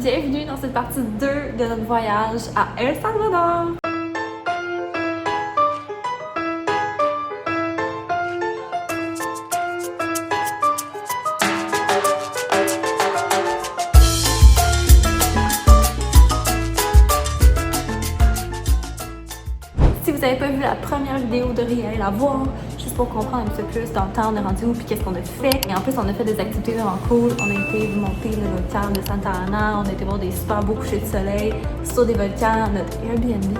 Bienvenue dans cette partie 2 de notre voyage à El Salvador! Si vous n'avez pas vu la première vidéo de Ria, la voir, juste pour comprendre un petit peu plus dans le temps on est rendu où puis qu'est-ce qu'on a fait. Et en plus, on a fait des activités vraiment cool. On a été monter le volcan de Santa Ana, on a été voir des super beaux couchers de soleil sur des volcans, notre Airbnb.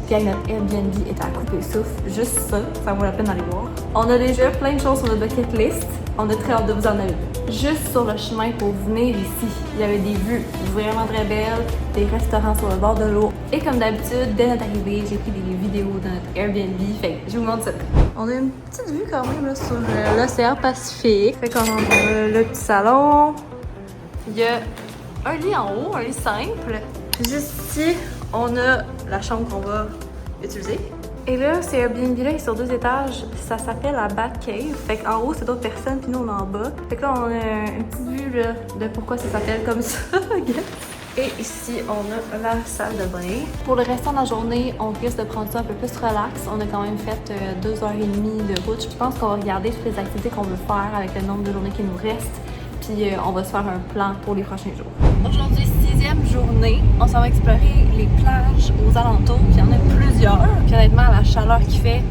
Puis notre Airbnb est à couper le souffle. Juste ça, ça vaut la peine d'aller voir. On a déjà plein de choses sur notre bucket list. On a très hâte de vous en aller. Juste sur le chemin pour venir ici, il y avait des vues vraiment très belles, des restaurants sur le bord de l'eau. Et comme d'habitude, dès notre arrivée, j'ai pris des vidéos de notre Airbnb. Fait que je vous montre ça. On a une petite vue quand même là, sur l'océan Pacifique. Fait qu'on a le petit salon. Il y a un lit en haut, un lit simple. Puis juste ici, on a la chambre qu'on va utiliser. Et là, c'est Airbnb là, qui est sur 2 étages. Ça s'appelle la Bat Cave. Fait qu'en haut, c'est d'autres personnes, puis nous, on est en bas. Fait que là, on a une petite vue là, de pourquoi ça s'appelle comme ça. Et ici, on a la salle de bain. Pour le restant de la journée, on risque de prendre ça un peu plus relax. On a quand même fait 2h30 de route. Je pense qu'on va regarder toutes les activités qu'on veut faire avec le nombre de journées qui nous reste. Puis on va se faire un plan pour les prochains jours. Aujourd'hui, 6e journée. On s'en va explorer les plages aux alentours. Puis il y en a plusieurs. Puis honnêtement, la chaleur qu'il fait,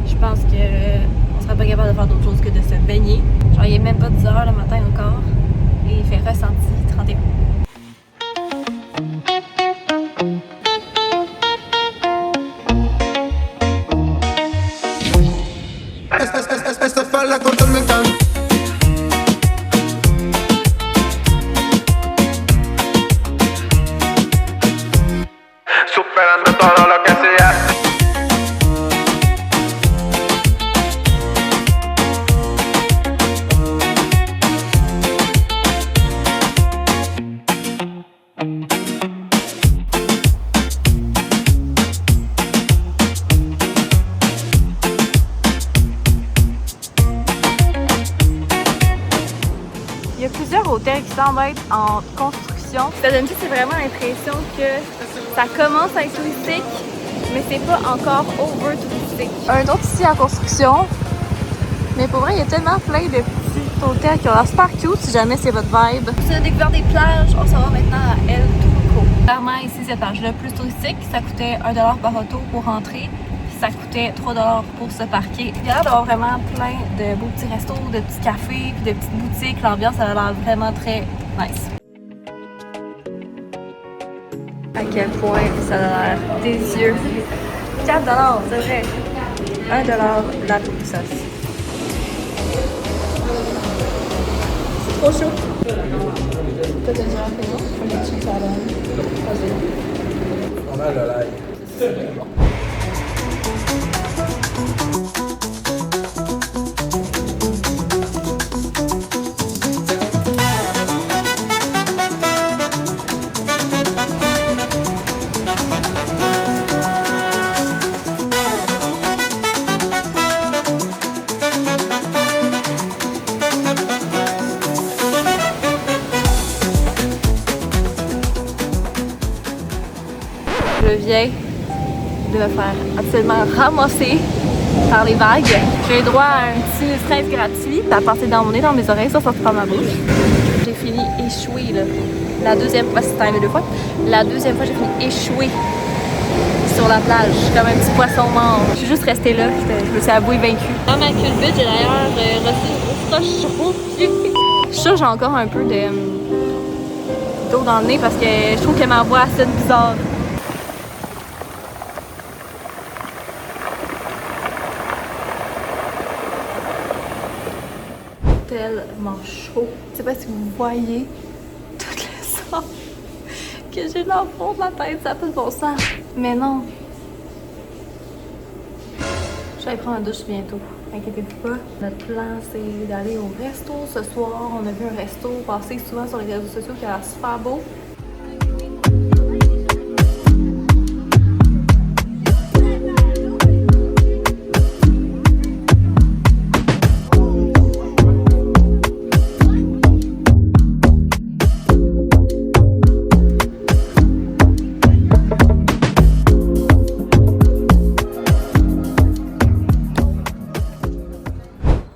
je pense qu'on serait pas capable de faire d'autre chose que de se baigner. Genre, il est même pas 10 h le matin encore. Et il fait ressenti 31. Esta falla contra el metal. Superando todo lo que sea. Il y a plusieurs hôtels qui semblent être en construction. Ça donne juste vraiment l'impression que ça commence à être touristique, mais c'est pas encore over touristique. Un autre ici en construction. Mais pour vrai, il y a tellement plein de petits hôtels qui ont l'air super cute si jamais c'est votre vibe. Si on a découvert des plages, on s'en va maintenant à El Turco. Clairement, ici, cette plage-là plus touristique, ça coûtait 1 $ par auto pour rentrer. Ça coûtait 3 $ pour se parquer. Il y a l'air d'avoir vraiment plein de beaux petits restos, de petits cafés, puis de petites boutiques. L'ambiance, elle a l'air vraiment très nice. À quel point ça a l'air délicieux. 4 $, c'est vrai. 1 $ la petite sauce. C'est trop chaud. Toi, t'as déjà fait ça? On est dessus, ça a l'air. On a le live. Je viens de me faire absolument ramasser par les vagues. J'ai eu droit à un petit stress gratuit. Ça a passé dans mon nez, dans mes oreilles, ça sortit par ma bouche. J'ai fini échouée là. La deuxième fois, c'était arrivé 2 fois. La deuxième fois, j'ai fini échouée sur la plage, comme un petit poisson mort. Je suis juste restée là, je me suis avouée vaincue. Dans ma culbute, j'ai d'ailleurs reçu une froche au pied. Je suis sûre que j'ai encore un peu d'eau dans le nez parce que je trouve que ma voix sonne bizarre. Tellement chaud. Je sais pas si vous voyez tout le sang que j'ai dans le fond de la tête, ça n'a pas de bon sens. Mais non. Je vais aller prendre une douche bientôt. Inquiétez-vous pas. Notre plan, c'est d'aller au resto ce soir. On a vu un resto passer souvent sur les réseaux sociaux qui a l'air super beau.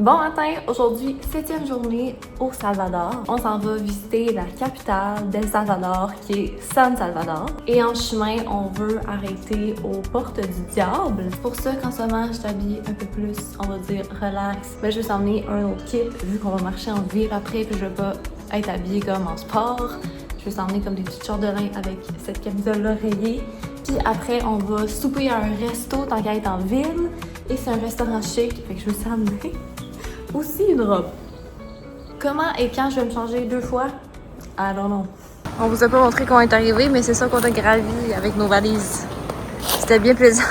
Bon matin, aujourd'hui, 7e journée au Salvador. On s'en va visiter la capitale d'El Salvador, qui est San Salvador. Et en chemin, on veut arrêter aux Portes du Diable. C'est pour ça qu'en ce moment, je t'habille un peu plus, on va dire, relax. Mais je vais s'emmener un autre kit, vu qu'on va marcher en ville après, puis je vais pas être habillée comme en sport. Je vais s'emmener comme des petites shorts de lin avec cette camisole-là rayée. Puis après, on va souper à un resto tant qu'à être en ville. Et c'est un restaurant chic, fait que je vais s'emmener aussi une robe. Comment et quand je vais me changer 2 fois? I don't know. On vous a pas montré comment on est arrivé, mais c'est ça qu'on a gravi avec nos valises. C'était bien plaisant.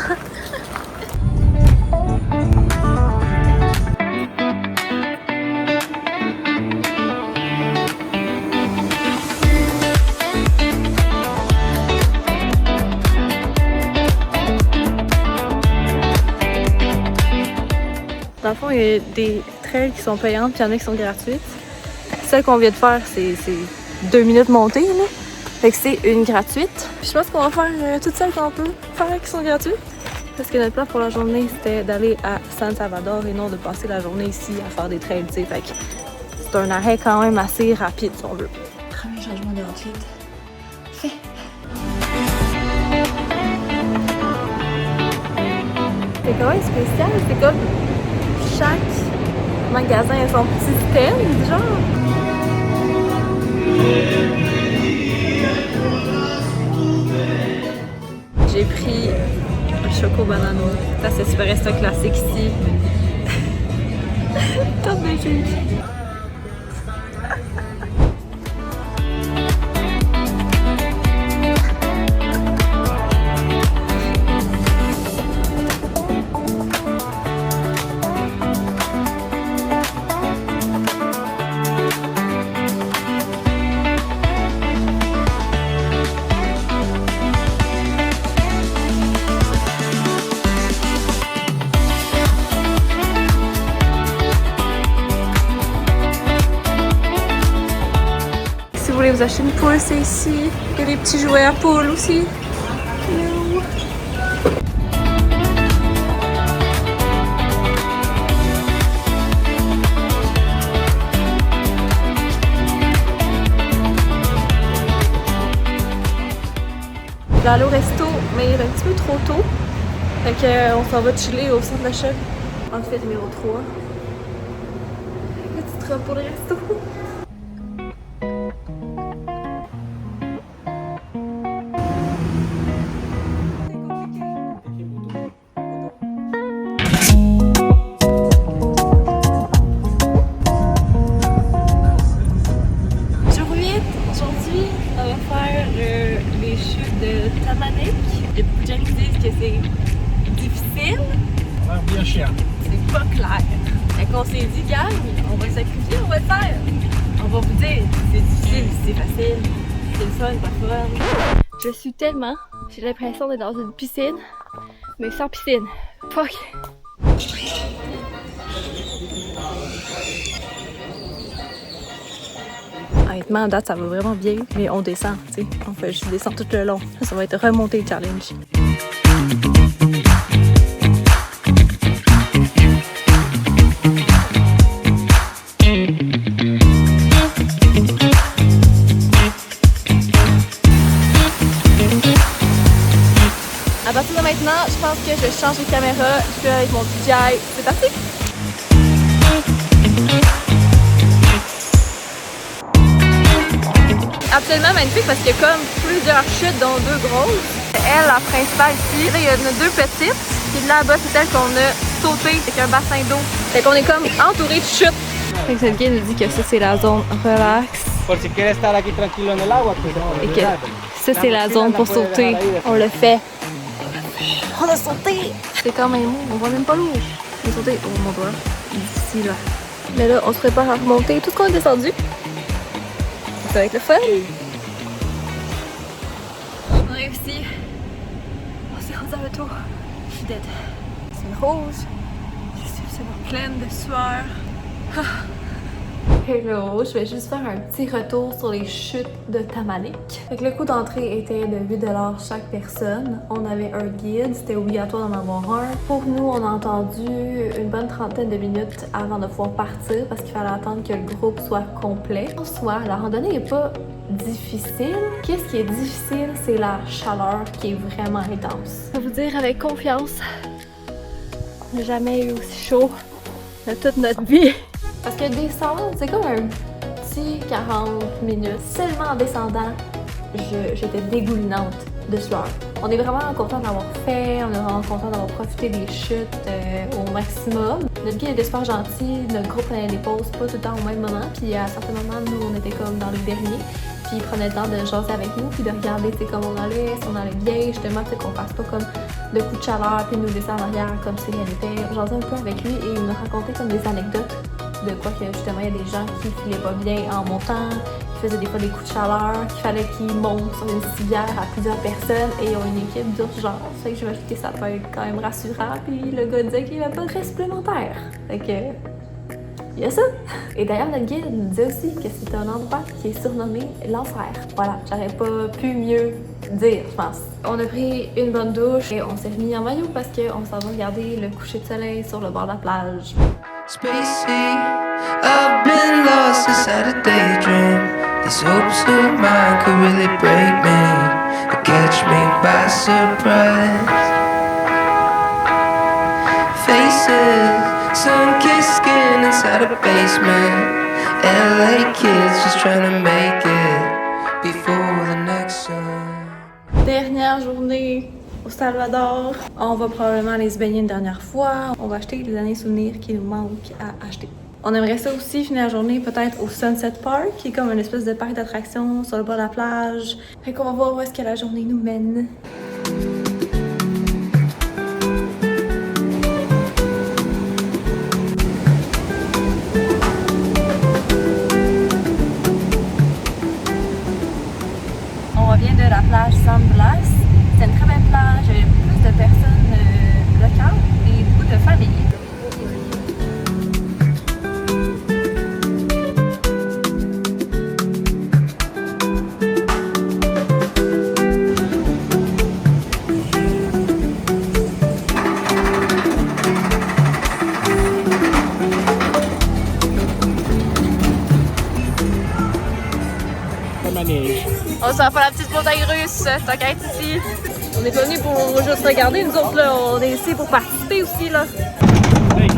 Dans le fond, il y a des trails qui sont payantes, puis il y en a qui sont gratuites. Celle qu'on vient de faire, c'est 2 minutes montée, là. Fait que c'est une gratuite. Puis je pense qu'on va faire toutes celles qu'on peut faire qui sont gratuites. Parce que notre plan pour la journée, c'était d'aller à San Salvador et non de passer la journée ici à faire des trails, tu sais. Fait que c'est un arrêt quand même assez rapide, si on veut. Premier changement de outfit. Fait. C'est quand même spécial, c'est comme chaque magasin a son petit stand, genre. J'ai pris un choco banano. Ça, c'est super resto classique ici. Top de juge. Si vous voulez vous acheter une poule, c'est ici. Il y a des petits jouets à poule aussi. Je vais aller au resto, mais il est un petit peu trop tôt. Fait qu'on s'en va chiller au centre d'achat. Outfit numéro 3. Petite robe pour le resto. Aujourd'hui, on va faire les chutes de Tamanek. Il y a beaucoup de gens qui disent que c'est difficile. Ça a l'air bien cher. C'est pas clair. Fait qu'on s'est dit, gang, on va sacrifier, on va le faire. On va vous dire, c'est difficile, c'est facile, c'est le fun, pas fun. Je suis tellement, j'ai l'impression d'être dans une piscine, mais sans piscine. Fuck. Honnêtement, à date, ça va vraiment bien, mais on descend, tu sais. On fait juste descendre tout le long. Ça va être remonté le challenge. À partir de maintenant, je pense que je vais changer de caméra. Je vais avec mon DJI. C'est parti! Absolument magnifique parce qu'il y a comme plusieurs chutes, dont 2 grosses. Elle, la principale ici. Là, il y en a 2 petites. Puis là-bas, c'est celle qu'on a sautée avec un bassin d'eau. Fait qu'on est comme entouré de chutes. Fait que cette guide nous dit que ça, c'est la zone relax. Por si quieres estar aquí tranquilo en el agua, pues Et que ça, c'est la zone pour sauter. On le fait. On a sauté! C'est quand même mou, on voit même pas l'eau. On a sauté. Oh mon doigt. D'ici là. Mais là, on se prépare à remonter tout ce qu'on est descendu. Ça va être le fun. On a réussi. On s'est rendu à retour. Je suis dead. C'est rouge. Je suis absolument pleine de sueur. Ah. Hello, je vais juste faire un petit retour sur les chutes de Tamalik. Fait que le coût d'entrée était de 8 $ chaque personne. On avait un guide, c'était obligatoire d'en avoir un. Pour nous, on a entendu une bonne trentaine de minutes avant de pouvoir partir parce qu'il fallait attendre que le groupe soit complet. En soi, la randonnée n'est pas difficile. Qu'est-ce qui est difficile, c'est la chaleur qui est vraiment intense. Je vais vous dire avec confiance, on n'a jamais eu aussi chaud de toute notre vie. Parce que descendre, c'est comme un petit 40 minutes. Seulement en descendant, j'étais dégoulinante de sueur. On est vraiment content d'avoir fait, on est vraiment content d'avoir profité des chutes au maximum. Notre guide était super gentil, notre groupe prenait des pauses pas tout le temps au même moment, puis à certains moments, nous, on était comme dans les derniers. Puis il prenait le temps de jaser avec nous, puis de regarder comment on allait, si on allait bien, justement, qu'on fasse pas comme de coups de chaleur, puis nous laisser en arrière comme si rien n'était. On jasait un peu avec lui et il nous racontait comme des anecdotes de quoi que justement il y a des gens qui filaient pas bien en montant, qui faisaient des fois des coups de chaleur, qu'il fallait qu'ils montent sur une civière à plusieurs personnes et ils ont une équipe d'urgence. Fait que j'imagine que ça peut être quand même rassurant. Puis le gars disait qu'il n'y avait pas de frais supplémentaires. Fait que il y a ça. Et d'ailleurs notre guide nous disait aussi que c'est un endroit qui est surnommé l'enfer. Voilà, j'aurais pas pu mieux dire, je pense. On a pris une bonne douche et on s'est remis en maillot parce qu'on s'en va regarder le coucher de soleil sur le bord de la plage. Spacey, I've been lost inside a daydream. These hopes of mine could really break me, or catch me by surprise. Faces, sun-kissed skin inside a basement. LA kids just trying to make it before the next sun. Dernière journée au Salvador. On va probablement aller se baigner une dernière fois. On va acheter les derniers souvenirs qui nous manquent à acheter. On aimerait ça aussi finir la journée peut-être au Sunset Park, qui est comme une espèce de parc d'attractions sur le bord de la plage. Fait qu'on va voir où est-ce que la journée nous mène. On revient de la plage San Blas. C'est une très belle plage, il y avait plus de personnes locales et beaucoup de familles. On s'en fait la petite montagne russe, t'inquiète ici. On n'est pas venus pour juste regarder, nous autres là, on est ici pour participer aussi là. Hey.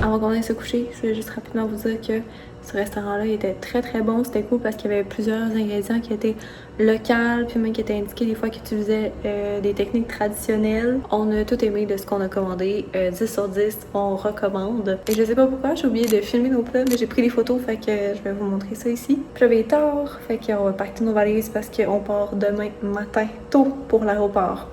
Avant qu'on aille se coucher, je vais juste rapidement vous dire que ce restaurant-là était très très bon. C'était cool parce qu'il y avait plusieurs ingrédients qui étaient locaux, puis même qui étaient indiqués des fois qu'ils utilisaient des techniques traditionnelles. On a tout aimé de ce qu'on a commandé. 10 sur 10, on recommande. Et je sais pas pourquoi, j'ai oublié de filmer nos plats, mais j'ai pris des photos, fait que je vais vous montrer ça ici. Puis j'avais tard, fait qu'on va pacter nos valises parce qu'on part demain matin tôt pour l'aéroport.